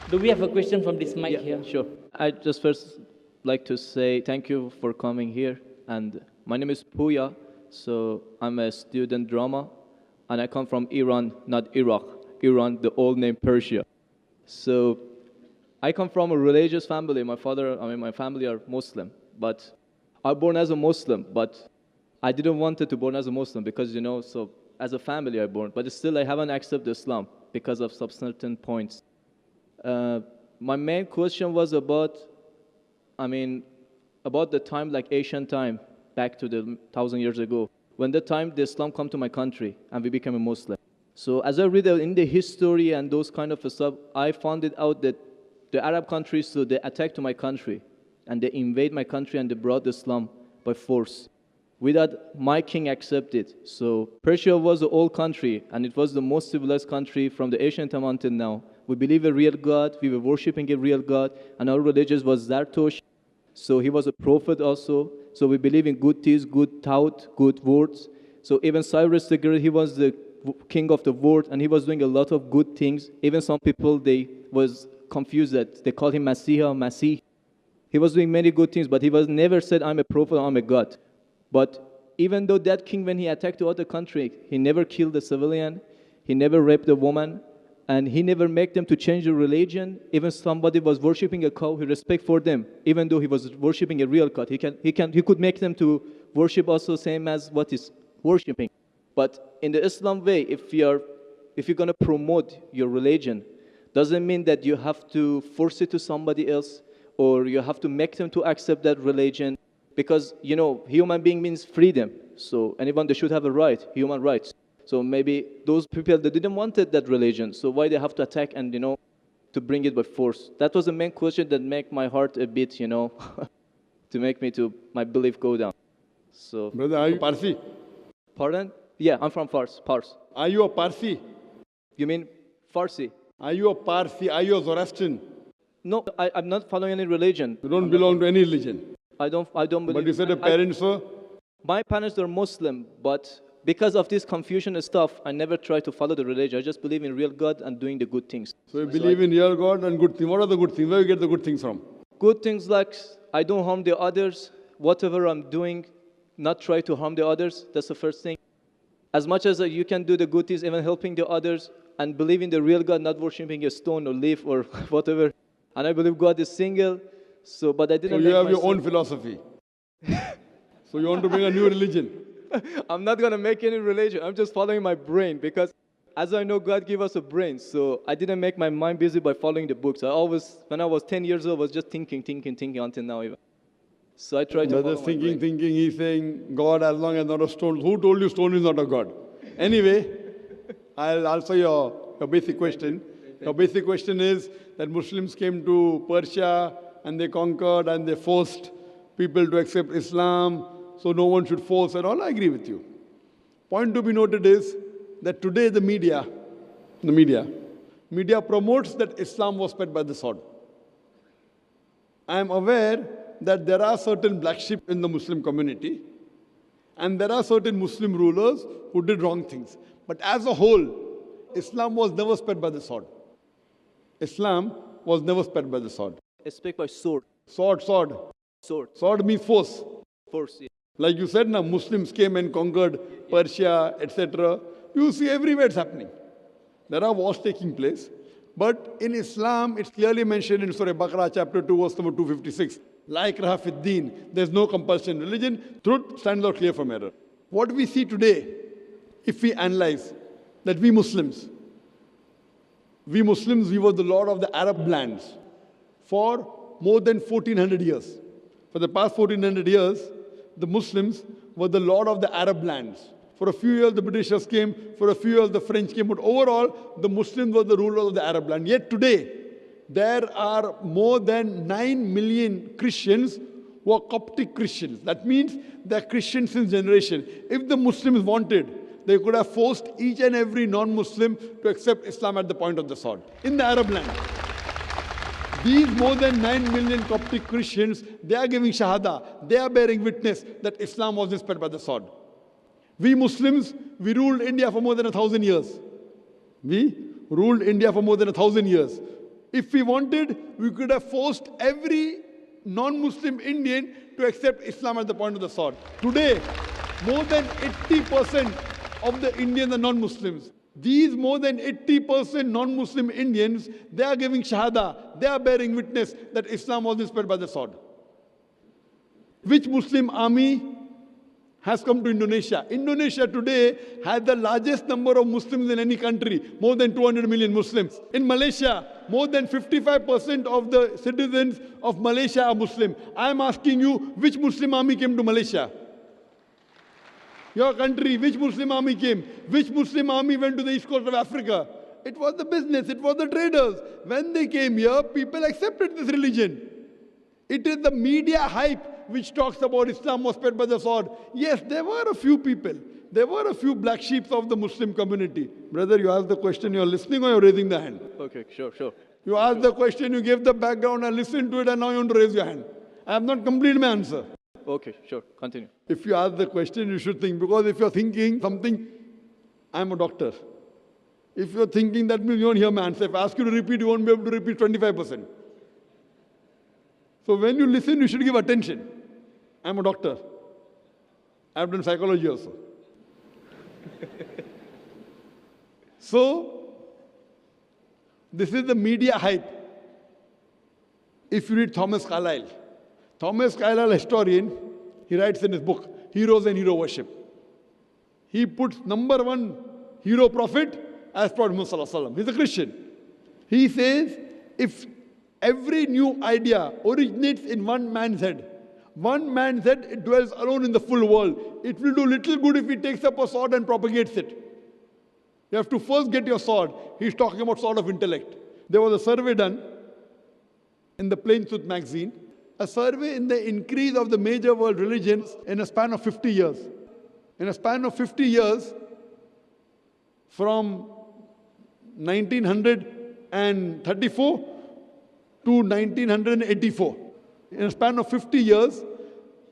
Do we have a question from this mic Yeah, here? sure. I just first like to say thank you for coming here. And my name is Puya. So I'm a student drama, and I come from Iran, not Iraq. Iran, the old name Persia. So I come from a religious family. My family are Muslim, but I born as a Muslim, but I didn't want it to born as a Muslim because, so as a family I born, but still I haven't accepted Islam because of some certain points. Uh, my main question was about, I mean, about the time, like ancient time, back to the 1,000 years ago, when the time the Islam come to my country and we became a Muslim. So as I read in the history and those kind of stuff, I found it out that the Arab countries, so they attacked to my country, and they invade my country and they brought Islam by force, without my king accepted. So Persia was an old country, and it was the most civilized country from the ancient time until now. We believe a real God, we were worshipping a real God, and our religion was Zartosh. So he was a prophet also. So we believe in good deeds, good thought, good words. So even Cyrus the Great, he was the king of the world, and he was doing a lot of good things. Even some people, they was confused that they called him Messiah, Masih. He was doing many good things, but he was never said, I'm a prophet, I'm a God. But even though that king, when he attacked the other country, he never killed a civilian, he never raped a woman, and he never made them to change the religion. Even somebody was worshiping a cow, he respect for them, even though he was worshiping a real God. He could make them to worship also same as what is worshiping. But in the Islam way, if you're going to promote your religion, doesn't mean that you have to force it to somebody else, or you have to make them to accept that religion, because human being means freedom. So anyone, they should have a right, human rights. So maybe those people that didn't want that religion, so why they have to attack and to bring it by force? That was the main question that make my heart a bit to make me to my belief go down. So Brother, are you Parsi? Pardon? Yeah, I'm from Pars. Are you a Parsi? You mean Farsi? Are you a Parsi? Are you a Zoroastrian? No, I'm not following any religion. You don't belong to any religion. I don't believe. But you said your parents were? My parents are Muslim, but because of this confusion and stuff, I never try to follow the religion. I just believe in real God and doing the good things. So you believe in real God and good things. What are the good things? Where you get the good things from? Good things like I don't harm the others. Whatever I'm doing, not try to harm the others. That's the first thing. As much as you can do the good things, even helping the others, and believe in the real God, not worshiping a stone or leaf or whatever. And I believe God is single. So, but I didn't. So you have your own philosophy. So you want to bring a new religion. I'm not going to make any religion. I'm just following my brain, because as I know, God gave us a brain. So I didn't make my mind busy by following the books. When I was 10 years old, I was just thinking until now even. So I tried to follow my brain. thinking, he's saying, God as long as not a stone. Who told you stone is not a God? Anyway, I'll answer your basic question. Your basic question is that Muslims came to Persia and they conquered and they forced people to accept Islam, so no one should force and all. I agree with you. Point to be noted is that today the media promotes that Islam was spread by the sword. I am aware that there are certain black sheep in the Muslim community, and there are certain Muslim rulers who did wrong things. But as a whole, Islam was never spread by the sword. Islam was never spread by the sword. It's spread by sword. Sword. Sword. Sword means force. Force, yeah. Like you said, now Muslims came and conquered Persia, etc. You see everywhere it's happening. There are wars taking place. But in Islam, it's clearly mentioned in Surah Baqarah, chapter 2, verse number 256. La ikraha fid deen. There's no compulsion in religion. Truth stands out clear from error. What we see today, if we analyze that we Muslims, we were the lord of the Arab lands for more than 1400 years. For the past 1400 years, the Muslims were the lord of the Arab lands. For a few years, the Britishers came. For a few years, the French came. But overall, the Muslims were the rulers of the Arab land. Yet today, there are more than 9 million Christians who are Coptic Christians. That means they're Christians since generation. If the Muslims wanted, they could have forced each and every non-Muslim to accept Islam at the point of the sword in the Arab land. These more than 9 million Coptic Christians, they are giving Shahada. They are bearing witness that Islam was spread by the sword. We Muslims, we ruled India for more than 1,000 years. We ruled India for more than 1,000 years. If we wanted, we could have forced every non-Muslim Indian to accept Islam at the point of the sword. Today, more than 80% of the Indians are non-Muslims. These more than 80% non-Muslim Indians, they are giving shahada, they are bearing witness that Islam was spread by the sword. Which Muslim army has come to Indonesia? Indonesia today has the largest number of Muslims in any country, more than 200 million Muslims. In Malaysia, more than 55% of the citizens of Malaysia are Muslim. I am asking you, which Muslim army came to Malaysia? Your country, which Muslim army came? Which Muslim army went to the east coast of Africa? It was the business, it was the traders. When they came here, people accepted this religion. It is the media hype which talks about Islam was spread by the sword. Yes, there were a few people. There were a few black sheep of the Muslim community. Brother, you asked the question, you're listening or you're raising the hand? Okay, sure. You asked the question, you gave the background, I listened to it, and now you want to raise your hand. I have not completed my answer. Okay, sure. Continue. If you ask the question, you should think. Because if you're thinking something, I'm a doctor. If you're thinking, that means you won't hear my answer. If I ask you to repeat, you won't be able to repeat 25%. So when you listen, you should give attention. I'm a doctor. I've done psychology also. So, this is the media hype. If you read Thomas Carlyle, historian, he writes in his book, Heroes and Hero Worship. He puts number one hero prophet as Prophet Muhammad Sallallahu Alaihi Wasallam. He's a Christian. He says, if every new idea originates in one man's head, it dwells alone in the full world. It will do little good if he takes up a sword and propagates it. You have to first get your sword. He's talking about sword of intellect. There was a survey done in the Plain Truth magazine, a survey in the increase of the major world religions in a span of 50 years. In a span of 50 years, from 1934 to 1984. In a span of 50 years,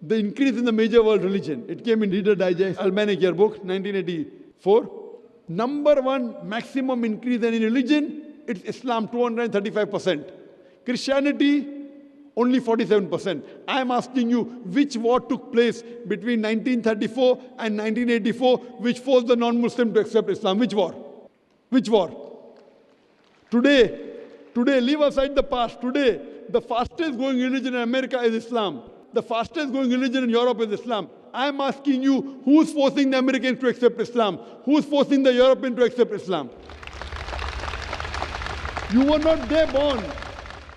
the increase in the major world religion. It came in Reader Digest, Almanac Yearbook, 1984. Number one maximum increase in religion, it's Islam, 235%. Christianity, only 47%. I am asking you, which war took place between 1934 and 1984, which forced the non-Muslim to accept Islam? Which war? Which war? Today, leave aside the past. Today, the fastest growing religion in America is Islam. The fastest growing religion in Europe is Islam. I am asking you, who's forcing the Americans to accept Islam? Who's forcing the Europeans to accept Islam? You were not there born.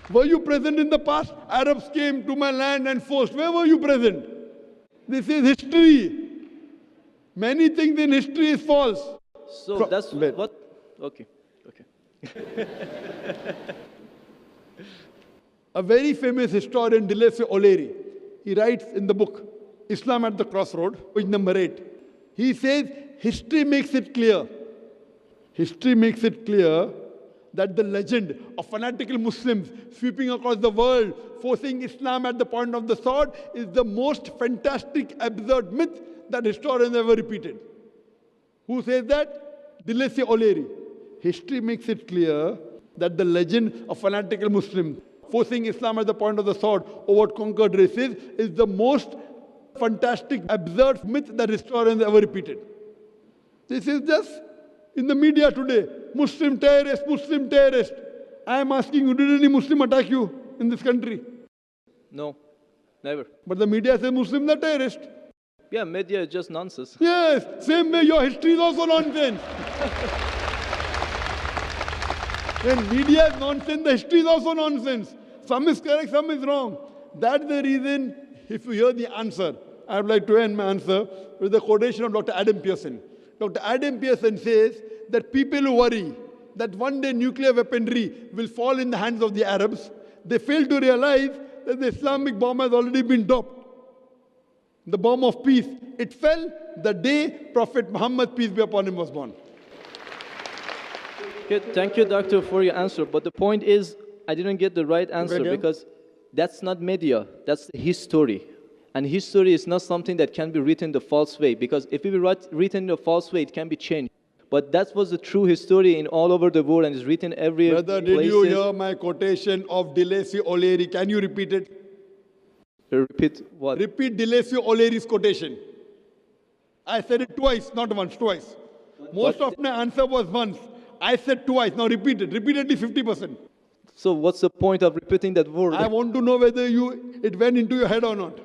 Were you present in the past? Arabs came to my land and forced. Where were you present? This is history. Many things in history is false. So that's what? Okay. A very famous historian, Dilese O'Leary, he writes in the book, Islam at the Crossroad, page number 8. He says, history makes it clear that the legend of fanatical Muslims sweeping across the world, forcing Islam at the point of the sword, is the most fantastic, absurd myth that historians ever repeated. Who says that? Dilese O'Leary. History makes it clear that the legend of fanatical Muslims forcing Islam at the point of the sword over conquered races is the most fantastic, absurd myth that historians ever repeated. This is just in the media today. Muslim terrorist. I am asking you, did any Muslim attack you in this country? No, never. But the media says Muslims are terrorists. Yeah, media is just nonsense. Yes, same way your history is also nonsense. When media is nonsense, the history is also nonsense. Some is correct, some is wrong. That's the reason, if you hear the answer, I would like to end my answer with the quotation of Dr. Adam Pearson. Dr. Adam Pearson says that people who worry that one day nuclear weaponry will fall in the hands of the Arabs, they fail to realize that the Islamic bomb has already been dropped. The bomb of peace. It fell the day Prophet Muhammad, peace be upon him, was born. Okay, thank you, doctor, for your answer. But the point is, I didn't get the right answer because that's not media, that's history. And history is not something that can be written the false way, because if it be written in a false way, it can be changed. But that was the true history in all over the world and is written every Brother, did you places. hear my quotation of Delesi O'Leary? Can you repeat it? Repeat what? Repeat Delesi O'Leary's quotation. I said it twice, not once, twice. Most of my answer was once. I said twice. Now repeat it. Repeatedly 50%. So what's the point of repeating that word? I want to know whether it went into your head or not.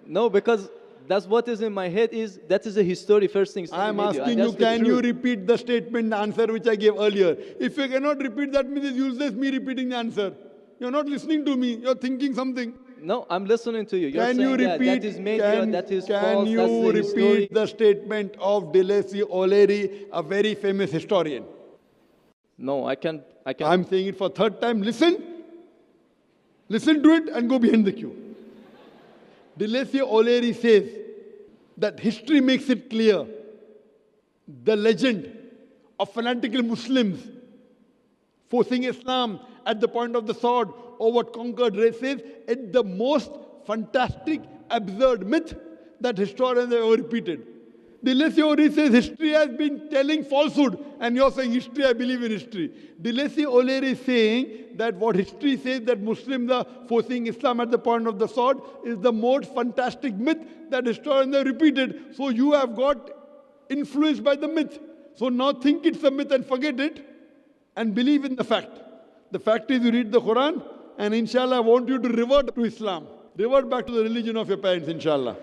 No, because that's what is in my head that is a history first thing. I am asking you, can you repeat the statement, the answer which I gave earlier? If you cannot repeat, that means it's useless me repeating the answer. You're not listening to me. You're thinking something. No, I'm listening to you. You're Can saying you repeat? that is media, that is false, Can that's you the history. repeat the statement of Delesi O'Leary, a very famous historian? No, I can't. I'm saying it for third time. Listen to it and go behind the queue. Delesi O'Leary says that history makes it clear the legend of fanatical Muslims forcing Islam at the point of the sword over conquered races is the most fantastic, absurd myth that historians have ever repeated. Delesi O'Leary says history has been telling falsehood, and you're saying history, I believe in history. Delesi O'Leary is saying that what history says that Muslims are forcing Islam at the point of the sword is the most fantastic myth that historians have repeated. So you have got influenced by the myth. So now think it's a myth and forget it and believe in the fact. The fact is you read the Quran and inshallah I want you to revert to Islam. Revert back to the religion of your parents, inshallah.